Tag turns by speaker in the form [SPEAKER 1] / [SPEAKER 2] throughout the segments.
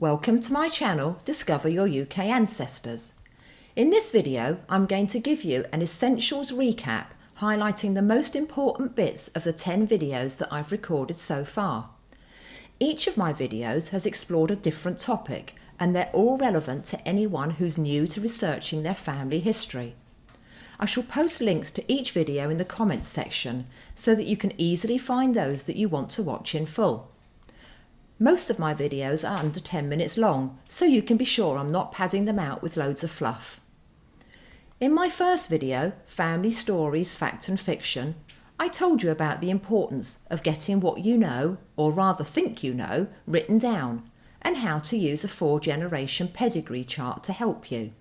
[SPEAKER 1] Welcome to my channel, Discover Your UK Ancestors. In this video, I'm going to give you an essentials recap highlighting the most important bits of the 10 videos that I've recorded so far. Each of my videos has explored a different topic and they're all relevant to anyone who's new to researching their family history. I shall post links to each video in the comments section so that you can easily find those that you want to watch in full. Most of my videos are under 10 minutes long, so you can be sure I'm not padding them out with loads of fluff. In my first video, Family Stories, Fact and Fiction, I told you about the importance of getting what you know, or rather think you know, written down, and how to use a 4-generation pedigree chart to help you.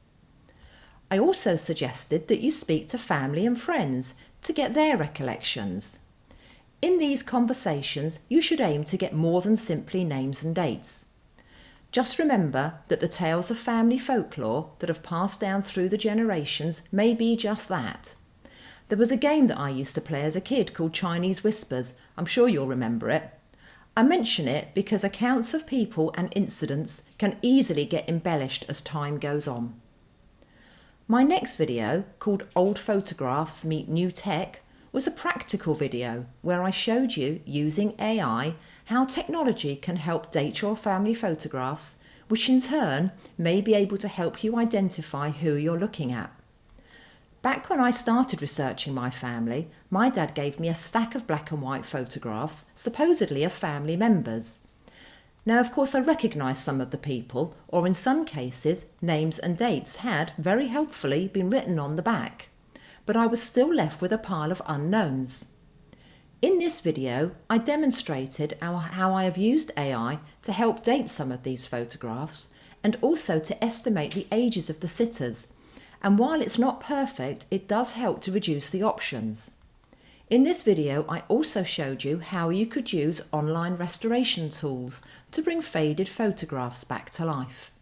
[SPEAKER 1] I also suggested that you speak to family and friends to get their recollections. In these conversations, you should aim to get more than simply names and dates. Just remember that the tales of family folklore that have passed down through the generations may be just that. There was a game that I used to play as a kid called Chinese Whispers. I'm sure you'll remember it. I mention it because accounts of people and incidents can easily get embellished as time goes on. My next video, called Old Photographs Meet New Tech, was a practical video where I showed you, using AI, how technology can help date your family photographs, which in turn may be able to help you identify who you're looking at. Back when I started researching my family, my dad gave me a stack of black and white photographs, supposedly of family members. Now, of course, I recognised some of the people, or in some cases, names and dates had, very helpfully, been written on the back. But I was still left with a pile of unknowns. In this video, I demonstrated how I have used AI to help date some of these photographs and also to estimate the ages of the sitters. And while it's not perfect, it does help to reduce the options. In this video, I also showed you how you could use online restoration tools to bring faded photographs back to life.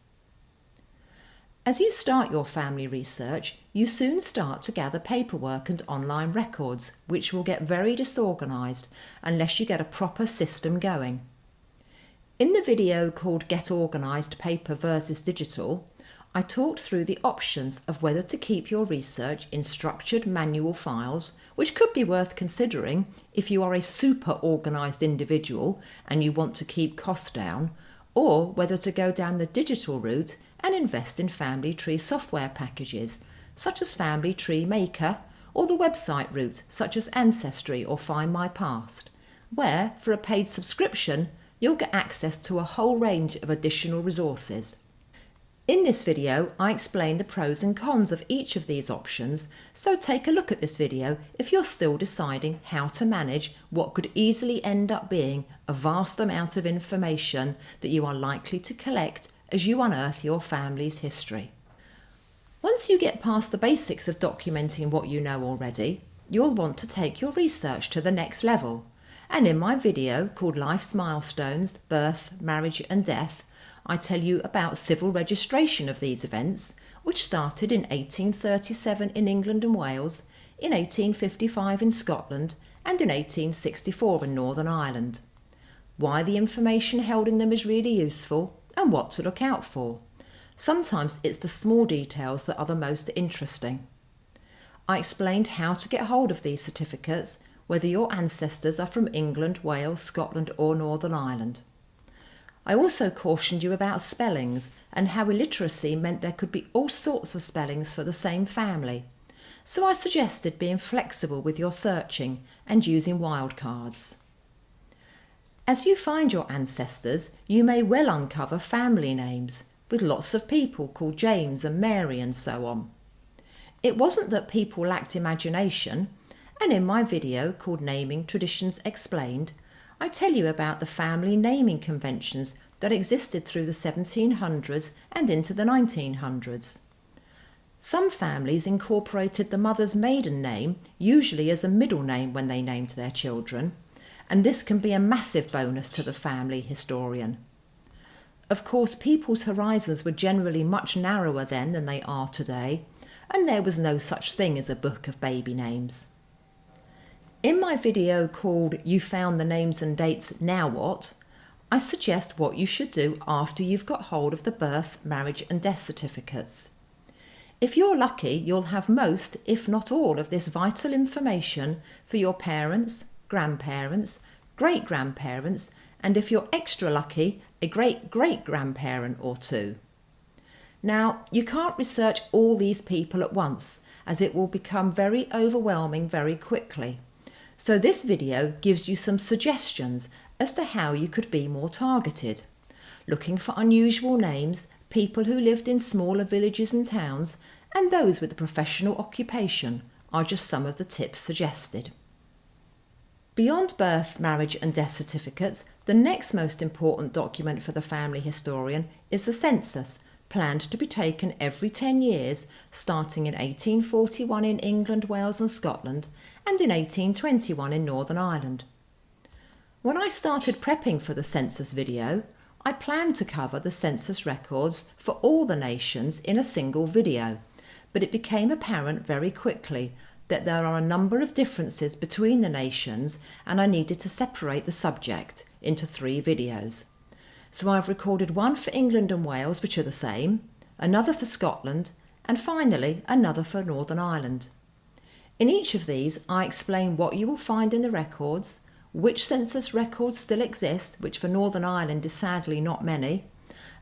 [SPEAKER 1] As you start your family research, you soon start to gather paperwork and online records, which will get very disorganised unless you get a proper system going. In the video called Get Organised Paper versus Digital, I talked through the options of whether to keep your research in structured manual files, which could be worth considering if you are a super organised individual and you want to keep costs down, or whether to go down the digital route and invest in family tree software packages such as Family Tree Maker, or the website route such as Ancestry or Find My Past, where for a paid subscription you'll get access to a whole range of additional resources. In this video, I explain the pros and cons of each of these options, so take a look at this video if you're still deciding how to manage what could easily end up being a vast amount of information that you are likely to collect as you unearth your family's history. Once you get past the basics of documenting what you know already, you'll want to take your research to the next level. And in my video called Life's Milestones, Birth, Marriage and Death, I tell you about civil registration of these events, which started in 1837 in England and Wales, in 1855 in Scotland, and in 1864 in Northern Ireland. Why the information held in them is really useful, and what to look out for. Sometimes it's the small details that are the most interesting. I explained how to get hold of these certificates, whether your ancestors are from England, Wales, Scotland or Northern Ireland. I also cautioned you about spellings and how illiteracy meant there could be all sorts of spellings for the same family. So I suggested being flexible with your searching and using wildcards. As you find your ancestors, you may well uncover family names, with lots of people called James and Mary and so on. It wasn't that people lacked imagination, and in my video called Naming Traditions Explained, I tell you about the family naming conventions that existed through the 1700s and into the 1900s. Some families incorporated the mother's maiden name, usually as a middle name when they named their children, and this can be a massive bonus to the family historian. Of course, people's horizons were generally much narrower then than they are today, and there was no such thing as a book of baby names. In my video called You Found the Names and Dates, Now What?, I suggest what you should do after you've got hold of the birth, marriage and death certificates. If you're lucky, you'll have most, if not all, of this vital information for your parents, grandparents, great-grandparents, and if you're extra lucky, a great-great-grandparent or two. Now, you can't research all these people at once, as it will become very overwhelming very quickly. So this video gives you some suggestions as to how you could be more targeted. Looking for unusual names, people who lived in smaller villages and towns, and those with a professional occupation are just some of the tips suggested. Beyond birth, marriage and death certificates, the next most important document for the family historian is the census, planned to be taken every 10 years, starting in 1841 in England, Wales and Scotland, and in 1821 in Northern Ireland. When I started prepping for the census video, I planned to cover the census records for all the nations in a single video, but it became apparent very quickly that there are a number of differences between the nations and I needed to separate the subject into 3 videos. So I've recorded one for England and Wales, which are the same, another for Scotland, and finally another for Northern Ireland. In each of these, I explain what you will find in the records, which census records still exist, which for Northern Ireland is sadly not many,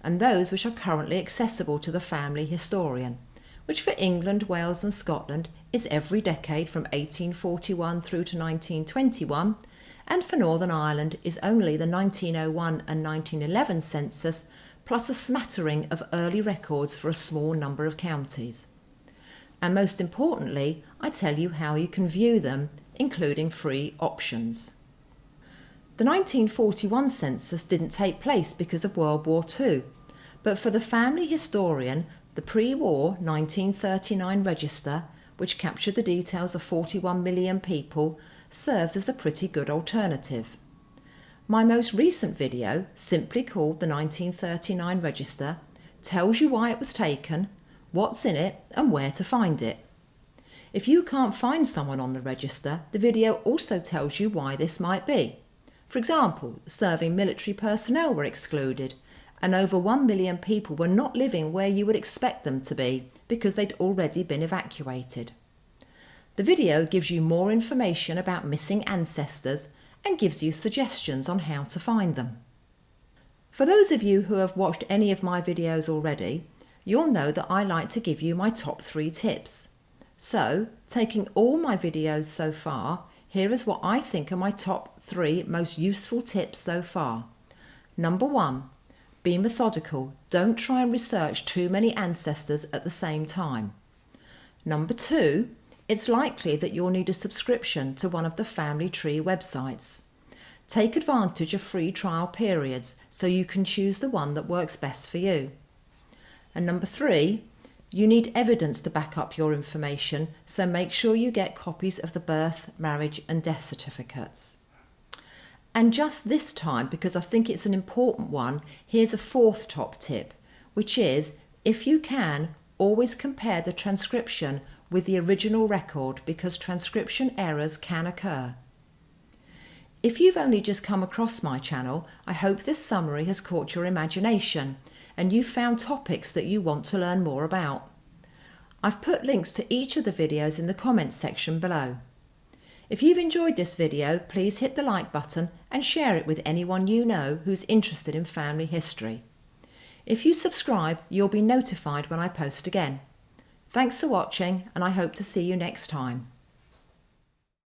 [SPEAKER 1] and those which are currently accessible to the family historian, which for England, Wales and Scotland is every decade from 1841 through to 1921, and for Northern Ireland is only the 1901 and 1911 census, plus a smattering of early records for a small number of counties. And most importantly, I tell you how you can view them, including free options. The 1941 census didn't take place because of World War II, but for the family historian, the pre-war 1939 register, which captured the details of 41 million people, serves as a pretty good alternative. My most recent video, simply called the 1939 register, tells you why it was taken, what's in it and where to find it. If you can't find someone on the register, the video also tells you why this might be. For example, serving military personnel were excluded, and over 1 million people were not living where you would expect them to be because they'd already been evacuated. The video gives you more information about missing ancestors and gives you suggestions on how to find them. For those of you who have watched any of my videos already, you'll know that I like to give you my top 3 tips. So, taking all my videos so far, here is what I think are my top 3 most useful tips so far. Number 1. Be methodical. Don't try and research too many ancestors at the same time. Number 2. It's likely that you'll need a subscription to one of the family tree websites. Take advantage of free trial periods so you can choose the one that works best for you. And number 3, you need evidence to back up your information, so make sure you get copies of the birth, marriage and death certificates. And just this time, because I think it's an important one, here's a 4th top tip, which is, if you can, always compare the transcription with the original record because transcription errors can occur. If you've only just come across my channel, I hope this summary has caught your imagination and you've found topics that you want to learn more about. I've put links to each of the videos in the comments section below. If you've enjoyed this video, please hit the like button and share it with anyone you know who's interested in family history. If you subscribe, you'll be notified when I post again. Thanks for watching, and I hope to see you next time.